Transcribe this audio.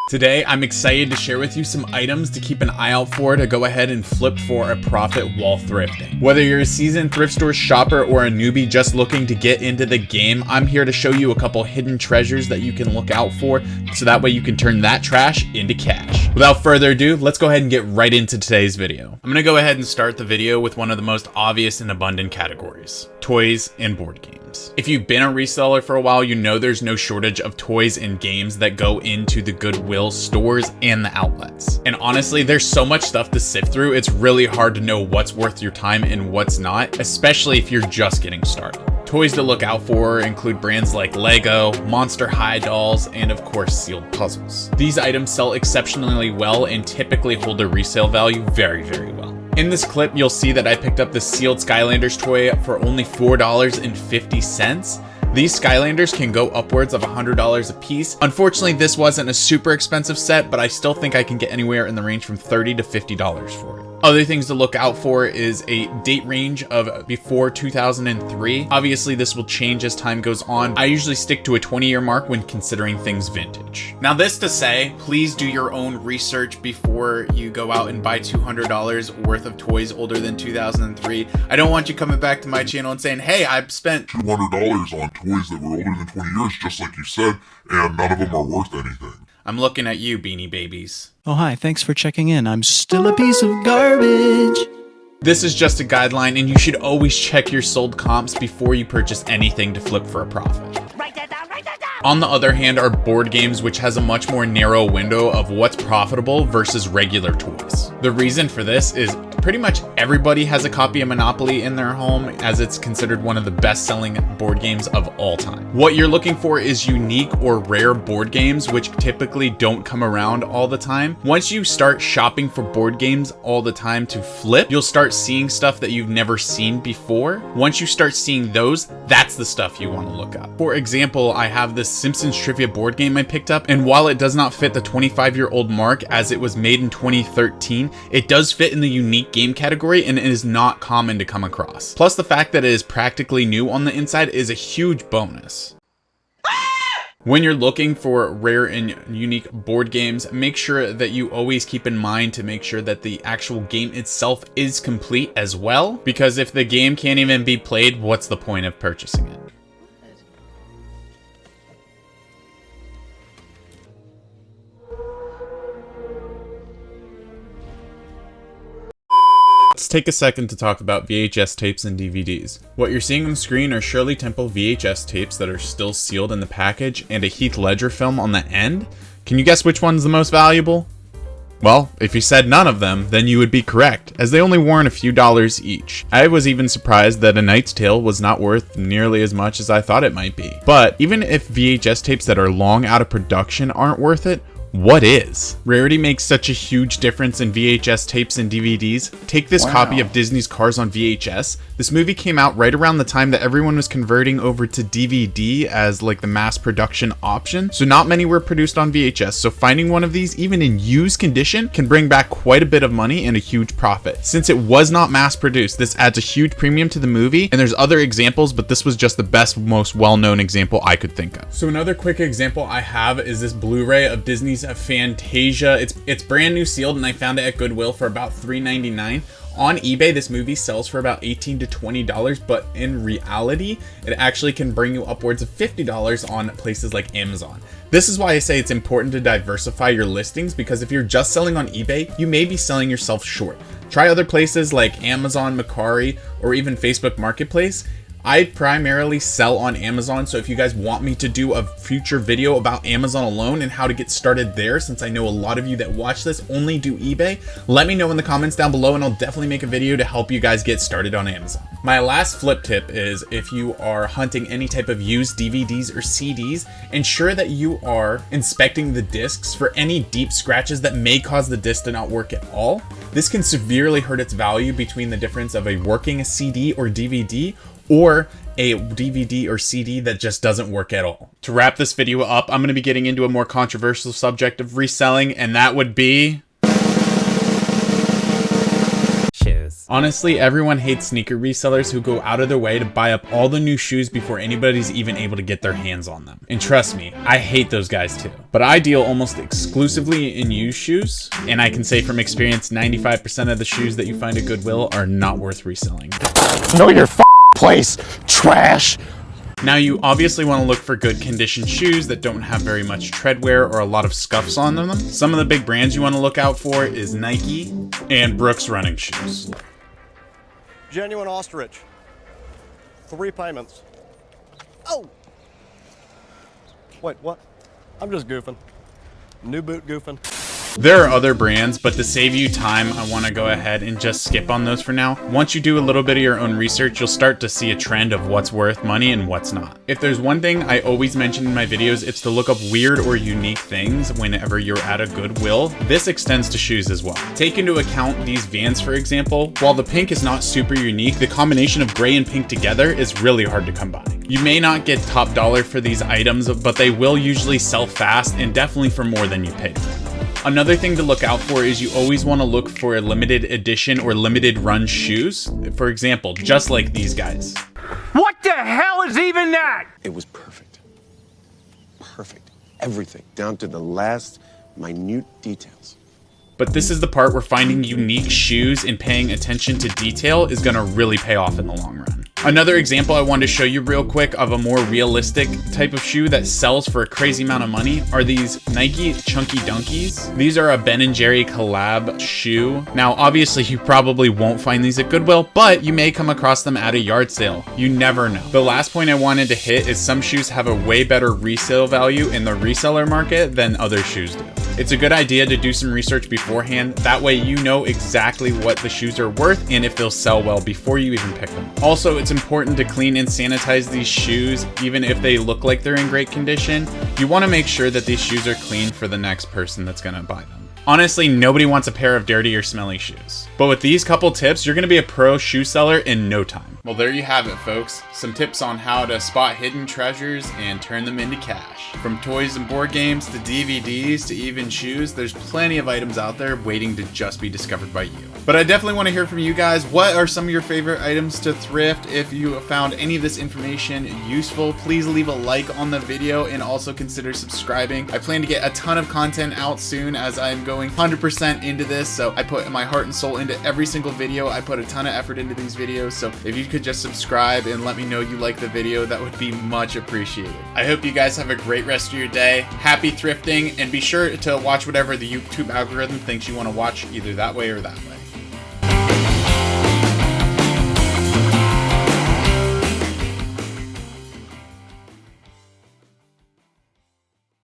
Today, I'm excited to share with you some items to keep an eye out for to go ahead and flip for a profit while thrifting. Whether you're a seasoned thrift store shopper or a newbie just looking to get into the game, I'm here to show you a couple hidden treasures that you can look out for so that way you can turn that trash into cash. Without further ado, let's go ahead and get right into today's video. I'm gonna go ahead and start the video with one of the most obvious and abundant categories: toys and board games. If you've been a reseller for a while, you know there's no shortage of toys and games that go into the Goodwill stores and the outlets. And honestly, there's so much stuff to sift through, it's really hard to know what's worth your time and what's not, especially if you're just getting started. Toys to look out for include brands like Lego, Monster High dolls, and of course sealed puzzles. These items sell exceptionally well and typically hold a resale value very, very well. In this clip, you'll see that I picked up the sealed Skylanders toy for only $4.50. These Skylanders can go upwards of $100 a piece. Unfortunately, this wasn't a super expensive set, but I still think I can get anywhere in the range from $30 to $50 for it. Other things to look out for is a date range of before 2003. Obviously, this will change as time goes on. I usually stick to a 20-year mark when considering things vintage. Now, this to say, please do your own research before you go out and buy $200 worth of toys older than 2003. I don't want you coming back to my channel and saying, hey, I've spent $200 on toys that were older than 20 years, just like you said, and none of them are worth anything. I'm looking at you, Beanie Babies. Oh, hi, thanks for checking in. I'm still a piece of garbage. This is just a guideline, and you should always check your sold comps before you purchase anything to flip for a profit. Write that down, write that down! On the other hand are board games, which has a much more narrow window of what's profitable versus regular toys. The reason for this is pretty much everybody has a copy of Monopoly in their home, as it's considered one of the best-selling board games of all time. What you're looking for is unique or rare board games, which typically don't come around all the time. Once you start shopping for board games all the time to flip, you'll start seeing stuff that you've never seen before. Once you start seeing those, that's the stuff you want to look at. For example, I have this Simpsons trivia board game I picked up, and while it does not fit the 25-year-old mark as it was made in 2013, it does fit in the unique game category and it is not common to come across. Plus, the fact that it is practically new on the inside is a huge bonus. When you're looking for rare and unique board games, make sure that you always keep in mind to make sure that the actual game itself is complete as well, because if the game can't even be played, what's the point of purchasing it? Let's take a second to talk about VHS tapes and DVDs. What you're seeing on the screen are Shirley Temple VHS tapes that are still sealed in the package and a Heath Ledger film on the end. Can you guess which one's the most valuable? Well, if you said none of them, then you would be correct, as they only warrant a few dollars each. I was even surprised that A Knight's Tale was not worth nearly as much as I thought it might be. But even if VHS tapes that are long out of production aren't worth it, what is? Rarity makes such a huge difference in VHS tapes and DVDs. Take this copy of Disney's Cars on VHS. This movie came out right around the time that everyone was converting over to DVD as like the mass production option. So not many were produced on VHS. So finding one of these, even in used condition, can bring back quite a bit of money and a huge profit. Since it was not mass produced, this adds a huge premium to the movie. And there's other examples, but this was just the best, most well-known example I could think of. So another quick example I have is this Blu-ray of Disney's Fantasia. It's brand new sealed, and I found it at Goodwill for about $3.99. On eBay, this movie sells for about $18 to $20, but in reality, it actually can bring you upwards of $50 on places like Amazon. This is why I say it's important to diversify your listings, because if you're just selling on eBay, you may be selling yourself short. Try other places like Amazon, Mercari, or even Facebook Marketplace. I primarily sell on Amazon, so if you guys want me to do a future video about Amazon alone and how to get started there, since I know a lot of you that watch this only do eBay, let me know in the comments down below and I'll definitely make a video to help you guys get started on Amazon. My last flip tip is, if you are hunting any type of used DVDs or CDs, ensure that you are inspecting the discs for any deep scratches that may cause the disc to not work at all. This can severely hurt its value between the difference of a working CD or DVD or a DVD or CD that just doesn't work at all. To wrap this video up, I'm going to be getting into a more controversial subject of reselling, and that would be Shoes. Honestly, everyone hates sneaker resellers who go out of their way to buy up all the new shoes before anybody's even able to get their hands on them. And trust me, I hate those guys too. But I deal almost exclusively in used shoes, and I can say from experience, 95% of the shoes that you find at Goodwill are not worth reselling. Know your place, trash! Now, you obviously want to look for good condition shoes that don't have very much tread wear or a lot of scuffs on them. Some of the big brands you want to look out for is Nike and Brooks running shoes. Genuine ostrich. 3 payments. Oh! Wait, what? I'm just goofing. New boot goofing. There are other brands, but to save you time, I want to go ahead and just skip on those for now. Once you do a little bit of your own research, you'll start to see a trend of what's worth money and what's not. If there's one thing I always mention in my videos, it's to look up weird or unique things whenever you're at a Goodwill. This extends to shoes as well. Take into account these Vans, for example. While the pink is not super unique, the combination of gray and pink together is really hard to come by. You may not get top dollar for these items, but they will usually sell fast and definitely for more than you paid for them. Another thing to look out for is you always want to look for a limited edition or limited run shoes. For example, just like these guys. What the hell is even that? It was perfect. Perfect. Everything, down to the last minute details. But this is the part where finding unique shoes and paying attention to detail is going to really pay off in the long run. Another example I wanted to show you real quick of a more realistic type of shoe that sells for a crazy amount of money are these Nike Chunky Dunkies. These are a Ben & Jerry collab shoe. Now, obviously, you probably won't find these at Goodwill, but you may come across them at a yard sale. You never know. The last point I wanted to hit is some shoes have a way better resale value in the reseller market than other shoes do. It's a good idea to do some research beforehand. That way you know exactly what the shoes are worth and if they'll sell well before you even pick them. Also, it's important to clean and sanitize these shoes, even if they look like they're in great condition. You want to make sure that these shoes are clean for the next person that's going to buy them. Honestly, nobody wants a pair of dirty or smelly shoes. But with these couple tips, you're going to be a pro shoe seller in no time. Well, there you have it, folks. Some tips on how to spot hidden treasures and turn them into cash. From toys and board games to DVDs to even shoes, there's plenty of items out there waiting to just be discovered by you. But I definitely want to hear from you guys. What are some of your favorite items to thrift? If you found any of this information useful, please leave a like on the video and also consider subscribing. I plan to get a ton of content out soon as I'm going 100% into this, so I put my heart and soul into every single video. I put a ton of effort into these videos, so if you could just subscribe and let me know you like the video, that would be much appreciated. I hope you guys have a great rest of your day. Happy thrifting, and be sure to watch whatever the YouTube algorithm thinks you want to watch, either that way or that way.